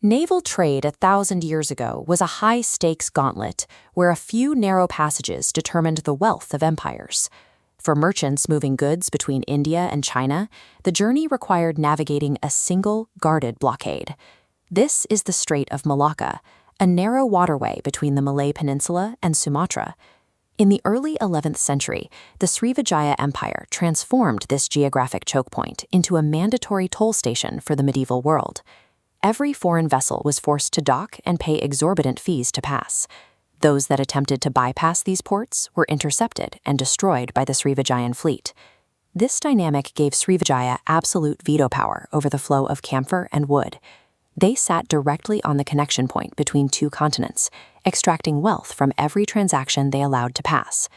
Naval trade 1,000 years ago was a high-stakes gauntlet where a few narrow passages determined the wealth of empires. For merchants moving goods between India and China, the journey required navigating a single, guarded blockade. This is the Strait of Malacca, a narrow waterway between the Malay Peninsula and Sumatra. In the early 11th century, the Srivijaya Empire transformed this geographic choke point into a mandatory toll station for the medieval world. Every foreign vessel was forced to dock and pay exorbitant fees to pass. Those that attempted to bypass these ports were intercepted and destroyed by the Srivijayan fleet. This dynamic gave Srivijaya absolute veto power over the flow of camphor and wood. They sat directly on the connection point between two continents, extracting wealth from every transaction they allowed to pass.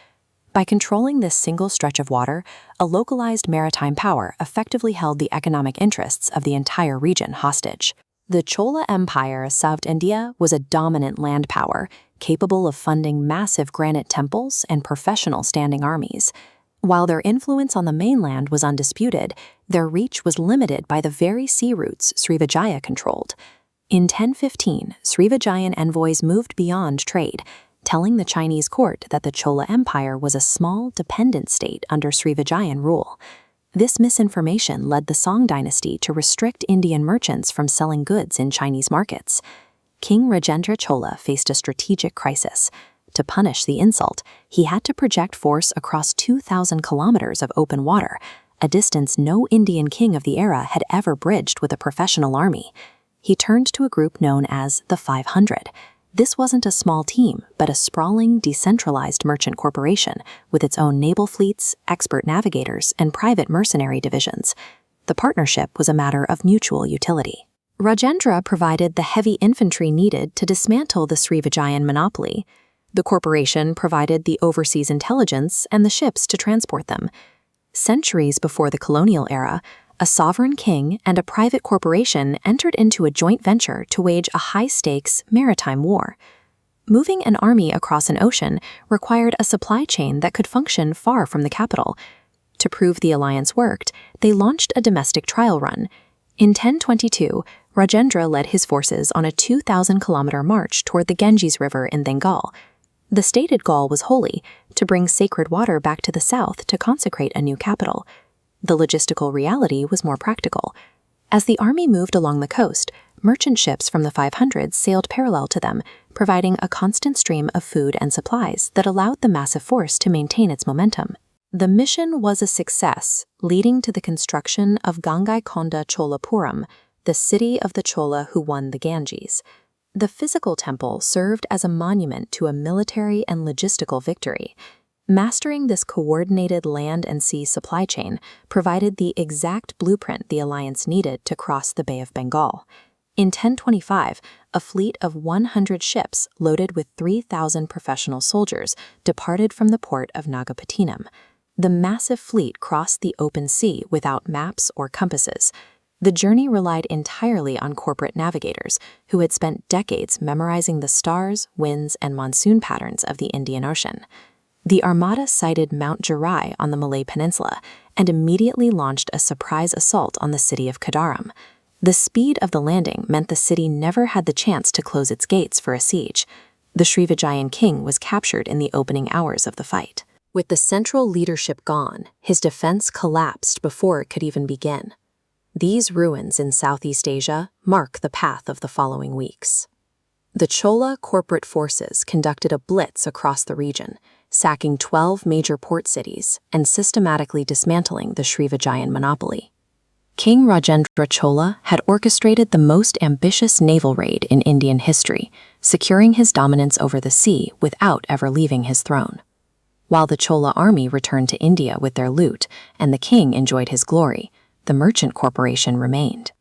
By controlling this single stretch of water, a localized maritime power effectively held the economic interests of the entire region hostage. The Chola Empire South India was a dominant land power, capable of funding massive granite temples and professional standing armies. While their influence on the mainland was undisputed, their reach was limited by the very sea routes Srivijaya controlled. In 1015, Srivijayan envoys moved beyond trade, telling the Chinese court that the Chola Empire was a small, dependent state under Srivijayan rule. This misinformation led the Song dynasty to restrict Indian merchants from selling goods in Chinese markets. King Rajendra Chola faced a strategic crisis. To punish the insult, he had to project force across 2,000 kilometers of open water, a distance no Indian king of the era had ever bridged with a professional army. He turned to a group known as the 500. This wasn't a small team, but a sprawling, decentralized merchant corporation with its own naval fleets, expert navigators, and private mercenary divisions. The partnership was a matter of mutual utility. Rajendra provided the heavy infantry needed to dismantle the Srivijayan monopoly. The corporation provided the overseas intelligence and the ships to transport them. Centuries before the colonial era, a sovereign king and a private corporation entered into a joint venture to wage a high-stakes maritime war. Moving an army across an ocean required a supply chain that could function far from the capital. To prove the alliance worked, they launched a domestic trial run. In 1022, Rajendra led his forces on a 2,000-kilometer march toward the Ganges River in Bengal. The stated goal was holy, to bring sacred water back to the south to consecrate a new capital. The logistical reality was more practical. As the army moved along the coast, merchant ships from the 500s sailed parallel to them, providing a constant stream of food and supplies that allowed the massive force to maintain its momentum. The mission was a success, leading to the construction of Gangaikonda Cholapuram, the city of the Chola who won the Ganges. The physical temple served as a monument to a military and logistical victory. Mastering this coordinated land and sea supply chain provided the exact blueprint the alliance needed to cross the Bay of Bengal. In 1025, a fleet of 100 ships loaded with 3,000 professional soldiers departed from the port of Nagapattinam. The massive fleet crossed the open sea without maps or compasses. The journey relied entirely on corporate navigators who had spent decades memorizing the stars, winds, and monsoon patterns of the Indian Ocean. The Armada sighted Mount Jirai on the Malay Peninsula and immediately launched a surprise assault on the city of Kadaram. The speed of the landing meant the city never had the chance to close its gates for a siege. The Srivijayan king was captured in the opening hours of the fight. With the central leadership gone, his defense collapsed before it could even begin. These ruins in Southeast Asia mark the path of the following weeks. The Chola corporate forces conducted a blitz across the region, sacking 12 major port cities and systematically dismantling the Srivijayan monopoly. King Rajendra Chola had orchestrated the most ambitious naval raid in Indian history, securing his dominance over the sea without ever leaving his throne. While the Chola army returned to India with their loot and the king enjoyed his glory, the merchant corporation remained.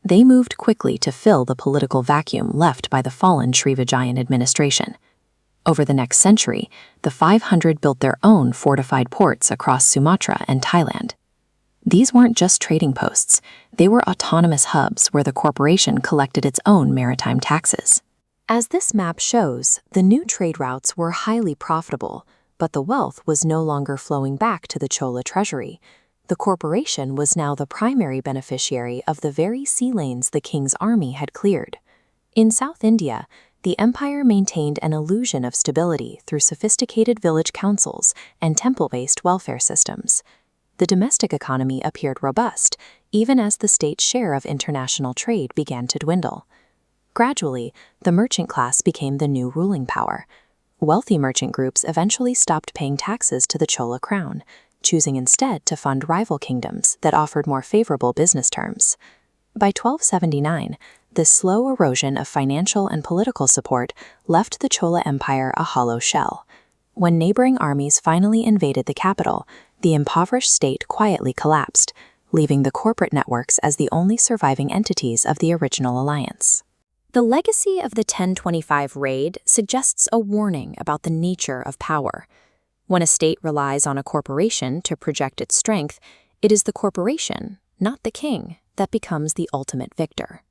They moved quickly to fill the political vacuum left by the fallen Srivijayan administration. Over the next century, the 500 built their own fortified ports across Sumatra and Thailand. These weren't just trading posts, they were autonomous hubs where the corporation collected its own maritime taxes. As this map shows, the new trade routes were highly profitable, but the wealth was no longer flowing back to the Chola treasury. The corporation was now the primary beneficiary of the very sea lanes the king's army had cleared. In South India, the empire maintained an illusion of stability through sophisticated village councils and temple-based welfare systems. The domestic economy appeared robust, even as the state's share of international trade began to dwindle. Gradually, the merchant class became the new ruling power. Wealthy merchant groups eventually stopped paying taxes to the Chola crown, choosing instead to fund rival kingdoms that offered more favorable business terms. By 1279, this slow erosion of financial and political support left the Chola Empire a hollow shell. When neighboring armies finally invaded the capital, the impoverished state quietly collapsed, leaving the corporate networks as the only surviving entities of the original alliance. The legacy of the 1025 raid suggests a warning about the nature of power. When a state relies on a corporation to project its strength, it is the corporation, not the king, that becomes the ultimate victor.